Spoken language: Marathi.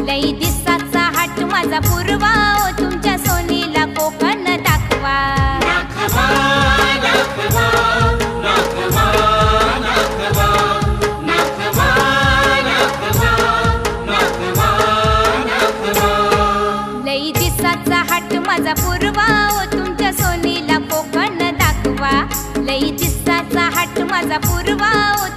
लई दिसाचा हाट माझा पूर्वा ओ तुमच्या सोनीला कोकण दाखवा नाखवा नाखवा नाखवा नाखवा नाखवा नाखवा नाखवा नाखवा लई दिसाचा हाट माझा पूर्वा ओ तुमच्या सोनीला कोकण दाखवा लई दिसाचा हाट माझा पूर्वा ओ